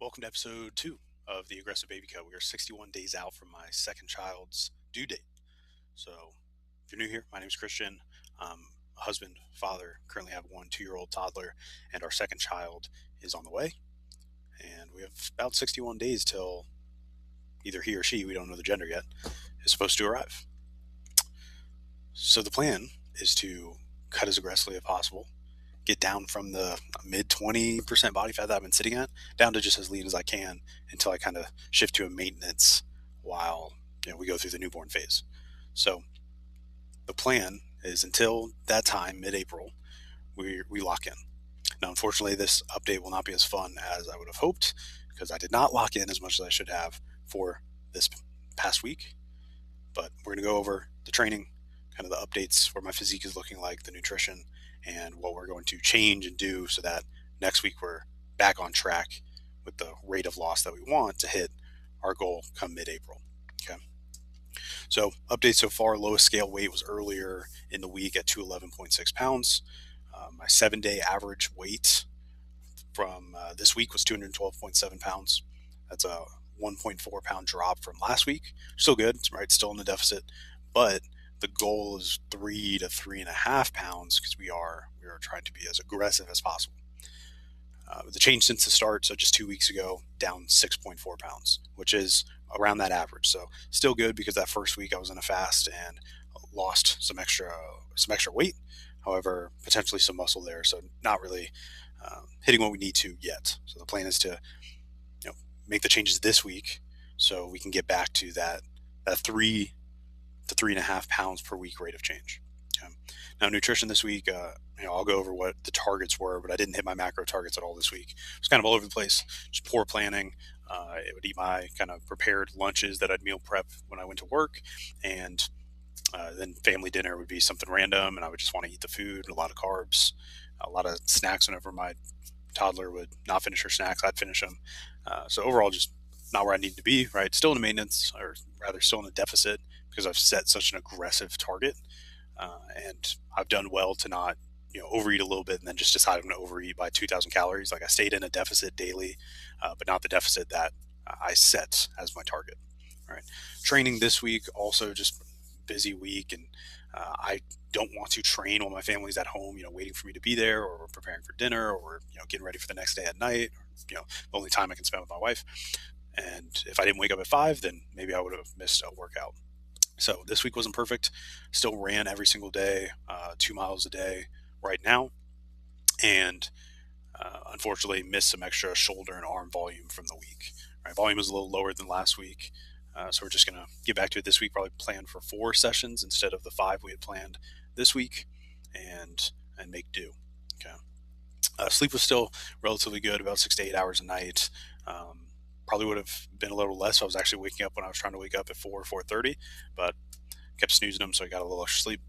Welcome to episode 2 of the Aggressive Baby Cut. We are 61 days out from my second child's due date. So, if you're new here, my name is Christian. I'm a husband, father, currently have one 2-year-old toddler, and our second child is on the way. And we have about 61 days till either he or she, we don't know the gender yet, is supposed to arrive. So, the plan is to cut as aggressively as possible, get down from the mid 20% body fat that I've been sitting at down to just as lean as I can until I kind of shift to a maintenance while we go through the newborn phase. So the plan is until that time, mid-April, we lock in. Now, unfortunately, this update will not be as fun as I would have hoped because I did not lock in as much as I should have for this past week. But we're going to go over the training, kind of the updates, where my physique is looking like, the nutrition, and what we're going to change and do so that next week we're back on track with the rate of loss that we want to hit our goal come mid-April. Okay. So updates so far: lowest scale weight was earlier in the week at 211.6 pounds. My 7-day average weight from this week was 212.7 pounds. That's a 1.4 pound drop from last week. Still good, right? Still in the deficit, but the goal is 3 to 3.5 pounds because we are trying to be as aggressive as possible. The change since the start, so just 2 weeks ago, down 6.4 pounds, which is around that average. So still good because that first week I was in a fast and lost some extra weight. However, potentially some muscle there, so not really hitting what we need to yet. So the plan is to make the changes this week so we can get back to that 3 to 3.5 pounds per week rate of change. Okay. Now, nutrition this week, I'll go over what the targets were, but I didn't hit my macro targets at all this week. It was kind of all over the place, just poor planning. I would eat my kind of prepared lunches that I'd meal prep when I went to work, and then family dinner would be something random, and I would just want to eat the food, a lot of carbs, a lot of snacks. Whenever my toddler would not finish her snacks, I'd finish them. So overall, just not where I need to be, right? Still in a maintenance, or rather still in a deficit, because I've set such an aggressive target. And I've done well to not, overeat a little bit and then just decide I'm going to overeat by 2,000 calories. Like I stayed in a deficit daily, but not the deficit that I set as my target. All right. Training this week, also just busy week. And I don't want to train while my family's at home, waiting for me to be there, or we're preparing for dinner, or we're, getting ready for the next day at night, or, the only time I can spend with my wife. And if I didn't wake up at 5, then maybe I would have missed a workout. So this week wasn't perfect. Still ran every single day, 2 miles a day right now. And unfortunately missed some extra shoulder and arm volume from the week. Right, volume was a little lower than last week. So we're just going to get back to it this week, probably plan for 4 sessions instead of the 5 we had planned this week, and make do. Okay. Sleep was still relatively good, about 6 to 8 hours a night. Probably would have been a little less. I was actually waking up when I was trying to wake up at 4:30, but kept snoozing them, so I got a little extra sleep.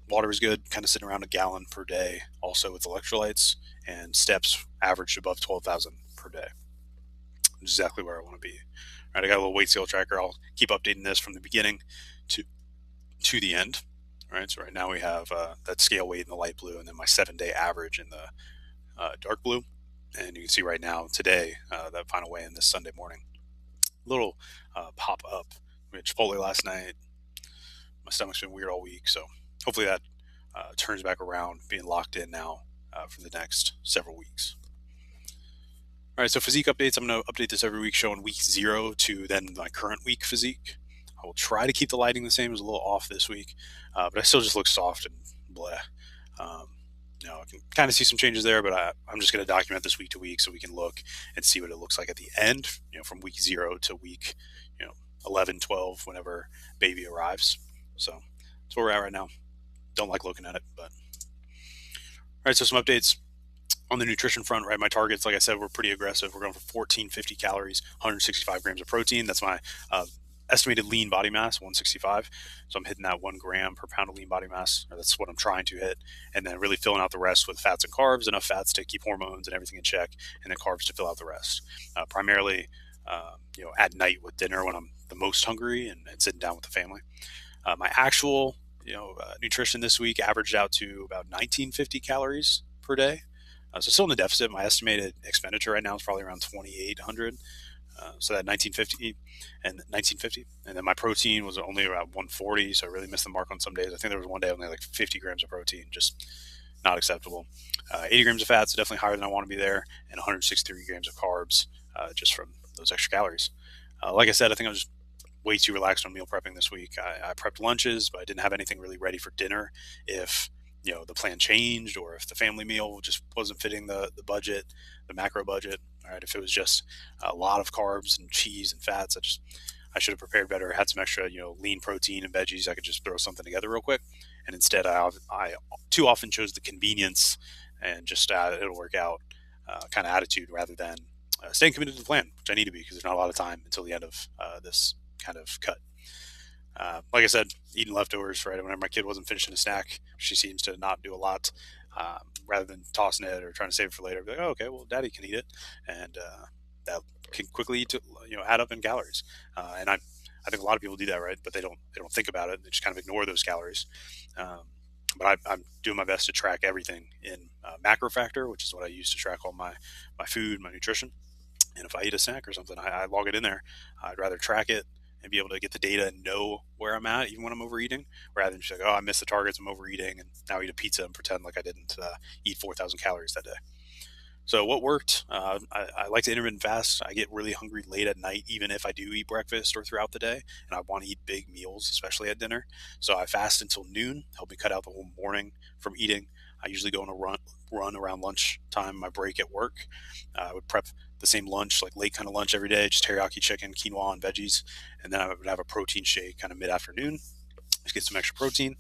Water was good, kind of sitting around a gallon per day, also with electrolytes, and steps averaged above 12,000 per day. Exactly where I want to be. All right, I got a little weight scale tracker. I'll keep updating this from the beginning to the end. All right, so right now we have that scale weight in the light blue, and then my 7-day average in the dark blue. And you can see right now, today, that final weigh-in this Sunday morning. Little pop up. We had Chipotle last night. My stomach's been weird all week, so hopefully that turns back around, being locked in now for the next several weeks. All right, so physique updates. I'm going to update this every week, showing week 0 to then my current week physique. I will try to keep the lighting the same. It was a little off this week, but I still just look soft and bleh. I can kind of see some changes there, but I'm just going to document this week to week so we can look and see what it looks like at the end, from week 0 to week, 11, 12, whenever baby arrives. So that's where we're at right now. Don't like looking at it, but. All right, so some updates on the nutrition front, right? My targets, like I said, were pretty aggressive. We're going for 1450 calories, 165 grams of protein. That's my estimated lean body mass, 165. So I'm hitting that 1 gram per pound of lean body mass. Or that's what I'm trying to hit. And then really filling out the rest with fats and carbs, enough fats to keep hormones and everything in check, and then carbs to fill out the rest. Primarily, at night with dinner when I'm the most hungry and sitting down with the family. My actual, nutrition this week averaged out to about 1950 calories per day. So still in the deficit. My estimated expenditure right now is probably around 2,800. So that 1950, and then my protein was only around 140. So I really missed the mark on some days. I think there was one day only like 50 grams of protein, just not acceptable. 80 grams of fats, definitely higher than I want to be there, and 163 grams of carbs, just from those extra calories. Like I said, I think I was just way too relaxed on meal prepping this week. I prepped lunches, but I didn't have anything really ready for dinner. If the plan changed, or if the family meal just wasn't fitting the budget, the macro budget. All right, if it was just a lot of carbs and cheese and fats, I should have prepared better. Had some extra lean protein and veggies. I could just throw something together real quick. And instead, I too often chose the convenience and just it'll work out kind of attitude, rather than staying committed to the plan, which I need to be, because there's not a lot of time until the end of this kind of cut. Like I said, eating leftovers, right? Whenever my kid wasn't finishing a snack, she seems to not do a lot. Rather than tossing it or trying to save it for later, be like, oh, okay, well, daddy can eat it. And that can quickly add up in calories. And I think a lot of people do that, right? But they don't think about it. They just kind of ignore those calories. But I'm doing my best to track everything in Macro Factor, which is what I use to track all my food, my nutrition. And if I eat a snack or something, I log it in there. I'd rather track it and be able to get the data and know where I'm at, even when I'm overeating, rather than just like, oh, I missed the targets, I'm overeating, and now eat a pizza and pretend like I didn't eat 4,000 calories that day. So what worked? I like to intermittent fast. I get really hungry late at night, even if I do eat breakfast or throughout the day, and I want to eat big meals, especially at dinner. So I fast until noon, help me cut out the whole morning from eating. I usually go on a run around lunchtime, my break at work. I would prep the same lunch, like late kind of lunch every day, just teriyaki chicken, quinoa, and veggies, and then I would have a protein shake kind of mid afternoon to get some extra protein.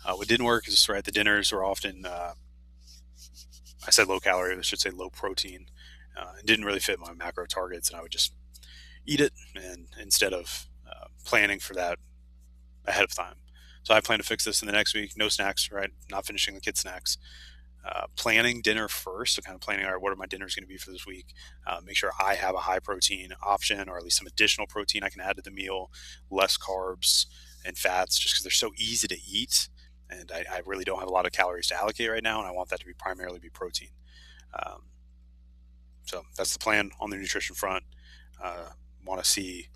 What didn't work is right, the dinners were often I said low calorie, I should say low protein. It didn't really fit my macro targets, and I would just eat it, and instead of planning for that ahead of time. So I plan to fix this in the next week. No snacks, right? Not finishing the kids' snacks. Planning dinner first, so kind of planning, all right, what are my dinners going to be for this week? Make sure I have a high protein option, or at least some additional protein I can add to the meal, less carbs and fats, just because they're so easy to eat. And I really don't have a lot of calories to allocate right now, and I want that to be primarily be protein. Um, so that's the plan on the nutrition front. Want to see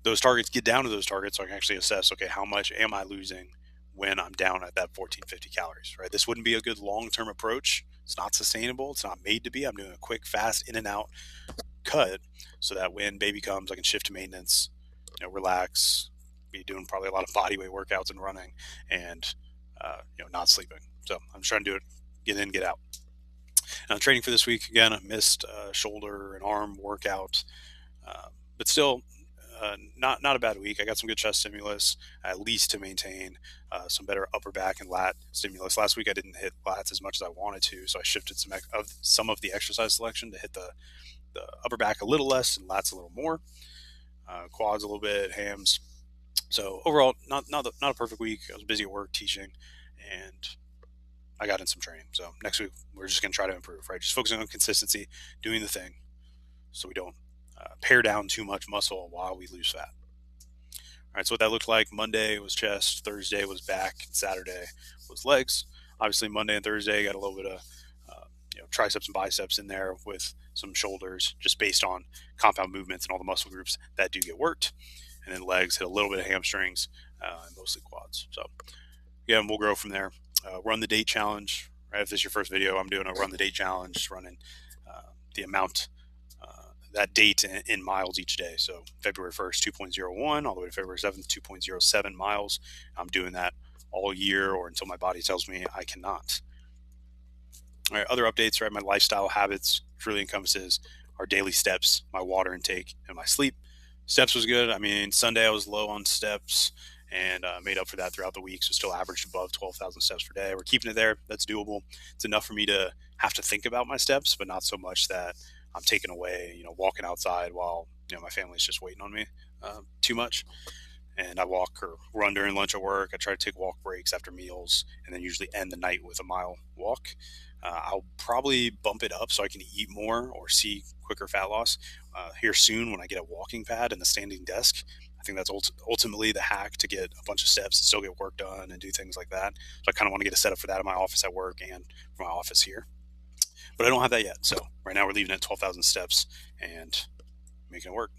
those targets, get down to those targets, so I can actually assess, okay, how much am I losing when I'm down at that 1450 calories, right? This wouldn't be a good long-term approach. It's not sustainable. It's not made to be. I'm doing a quick, fast, in and out cut, so that when baby comes, I can shift to maintenance, relax, be doing probably a lot of body weight workouts and running, and not sleeping. So I'm just trying to do it, get in, get out. Now, training for this week, again, I missed shoulder and arm workout, but still not a bad week. I got some good chest stimulus, at least to maintain some better upper back and lat stimulus. Last week I didn't hit lats as much as I wanted to, so I shifted some of the exercise selection to hit the upper back a little less and lats a little more, quads a little bit, hams. So overall, not a perfect week. I was busy at work teaching, and I got in some training. So next week we're just going to try to improve, right? Just focusing on consistency, doing the thing, so we don't pare down too much muscle while we lose fat. All right, so what that looked like: Monday was chest, Thursday was back, and Saturday was legs. Obviously, Monday and Thursday got a little bit of triceps and biceps in there, with some shoulders, just based on compound movements and all the muscle groups that do get worked. And then legs hit a little bit of hamstrings, and mostly quads. So yeah, and we'll grow from there. Run the date challenge. Right, if this is your first video, I'm doing a run the date challenge, running the amount, that date in miles each day. So February 1st, 2.01, all the way to February 7th, 2.07 miles. I'm doing that all year, or until my body tells me I cannot. All right, other updates, right? My lifestyle habits, which really encompasses our daily steps, my water intake, and my sleep. Steps was good. I mean, Sunday I was low on steps, and made up for that throughout the week. So still averaged above 12,000 steps per day. We're keeping it there. That's doable. It's enough for me to have to think about my steps, but not so much that I'm taken away, walking outside while, my family's just waiting on me too much. And I walk or run during lunch at work. I try to take walk breaks after meals, and then usually end the night with a mile walk. I'll probably bump it up so I can eat more or see quicker fat loss here soon when I get a walking pad and the standing desk. I think that's ultimately the hack to get a bunch of steps and still get work done and do things like that. So I kind of want to get a setup for that in my office at work and for my office here. but I don't have that yet. So right now we're leaving at 12,000 steps and making it work.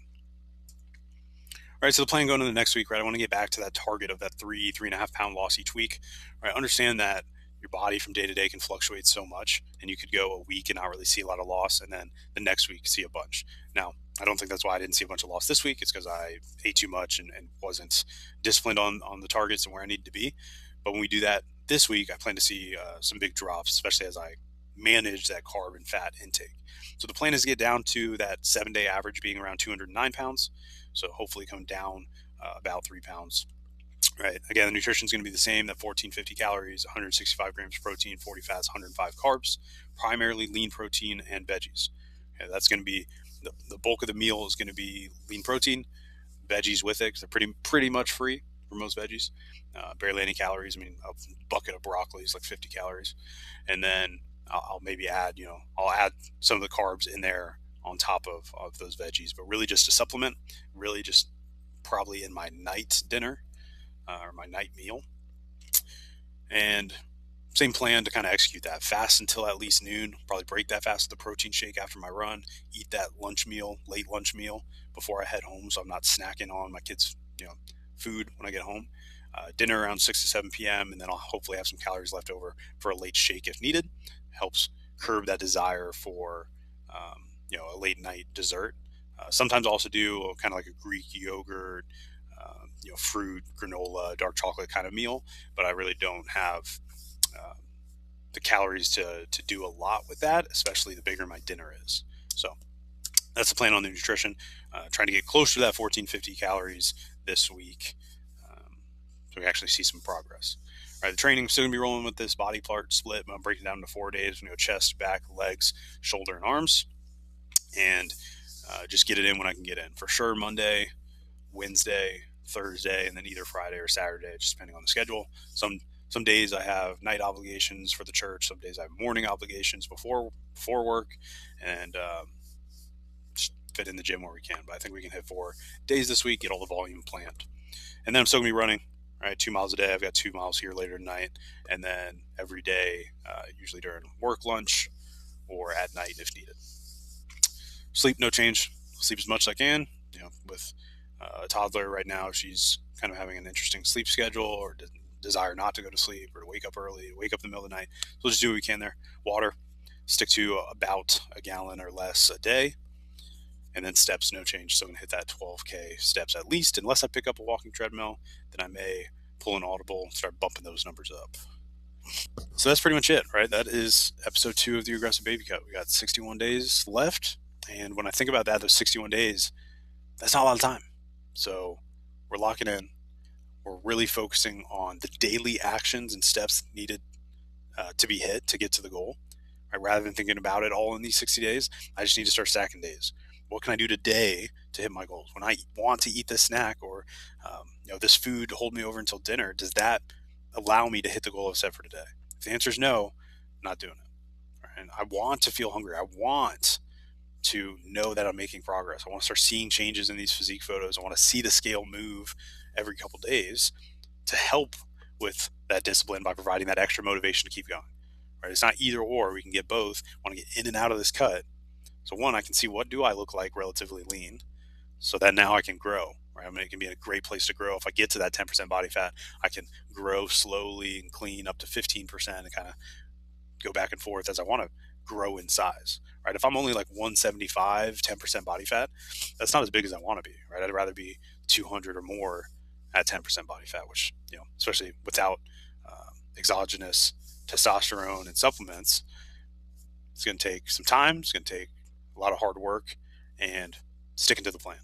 All right, so the plan going into the next week, right? I want to get back to that target of that 3.5 pound loss each week. Right, understand that your body from day to day can fluctuate so much, and you could go a week and not really see a lot of loss, and then the next week see a bunch. Now, I don't think that's why I didn't see a bunch of loss this week. It's because I ate too much and wasn't disciplined on the targets and where I needed to be. But when we do that this week, I plan to see some big drops, especially as I manage that carb and fat intake. So the plan is to get down to that 7 day average being around 209 pounds. So hopefully come down about 3 pounds. Right. Again, the nutrition is going to be the same: that 1450 calories, 165 grams of protein, 40 fats, 105 carbs, primarily lean protein and veggies. Okay, that's going to be the bulk of the meal is going to be lean protein, veggies with it because they're pretty much free for most veggies. Barely any calories. I mean, a bucket of broccoli is like 50 calories, and then I'll maybe add, I'll add some of the carbs in there on top of those veggies, but really just a supplement, really just probably in my night dinner or my night meal. And same plan to kind of execute that. Fast until at least noon, probably break that fast with a protein shake after my run, eat that late lunch meal before I head home. So I'm not snacking on my kids' food when I get home. Dinner around 6 to 7 p.m. And then I'll hopefully have some calories left over for a late shake if needed. Helps curb that desire for a late night dessert. Sometimes I'll also do kind of like a Greek yogurt, fruit, granola, dark chocolate kind of meal, but I really don't have the calories to do a lot with that, especially the bigger my dinner is. So that's the plan on the nutrition. Trying to get closer to that 1450 calories this week, so we actually see some progress. All right, the training still gonna be rolling with this body part split. I'm breaking it down into 4 days. We're gonna go chest, back, legs, shoulder, and arms, and just get it in when I can get in. For sure, Monday, Wednesday, Thursday, and then either Friday or Saturday, just depending on the schedule. Some days I have night obligations for the church. Some days I have morning obligations before work, and just fit in the gym where we can. But I think we can hit 4 days this week, get all the volume planned, and then I'm still gonna be running. All right, 2 miles a day. I've got 2 miles here later tonight, and then every day, usually during work lunch or at night if needed. Sleep, no change. Sleep as much as I can. With a toddler right now, she's kind of having an interesting sleep schedule or desire not to go to sleep or to wake up early, wake up in the middle of the night. So we'll just do what we can there. Water, stick to about a gallon or less a day. And then steps, no change. So I'm going to hit that 12K steps at least. Unless I pick up a walking treadmill, then I may pull an audible and start bumping those numbers up. So that's pretty much it, right? That is episode 2 of the Aggressive Baby Cut. We got 61 days left. And when I think about that, those 61 days, that's not a lot of time. So we're locking in. We're really focusing on the daily actions and steps needed to be hit to get to the goal. Right? Rather than thinking about it all in these 60 days, I just need to start stacking days. What can I do today to hit my goals? When I want to eat this snack or this food to hold me over until dinner, does that allow me to hit the goal I've set for today? If the answer is no, I'm not doing it. Right? And I want to feel hungry. I want to know that I'm making progress. I want to start seeing changes in these physique photos. I want to see the scale move every couple days to help with that discipline by providing that extra motivation to keep going. Right? It's not either or. We can get both. I want to get in and out of this cut. So one, I can see what do I look like relatively lean, so that now I can grow. Right? I mean, it can be a great place to grow. If I get to that 10% body fat, I can grow slowly and clean up to 15% and kind of go back and forth as I want to grow in size. Right? If I'm only like 175, 10% body fat, that's not as big as I want to be. Right? I'd rather be 200 or more at 10% body fat, which, especially without exogenous testosterone and supplements, it's going to take some time. It's going to take a lot of hard work and sticking to the plan.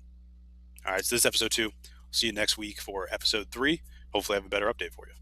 All right, so this is episode 2. See you next week for episode 3. Hopefully I have a better update for you.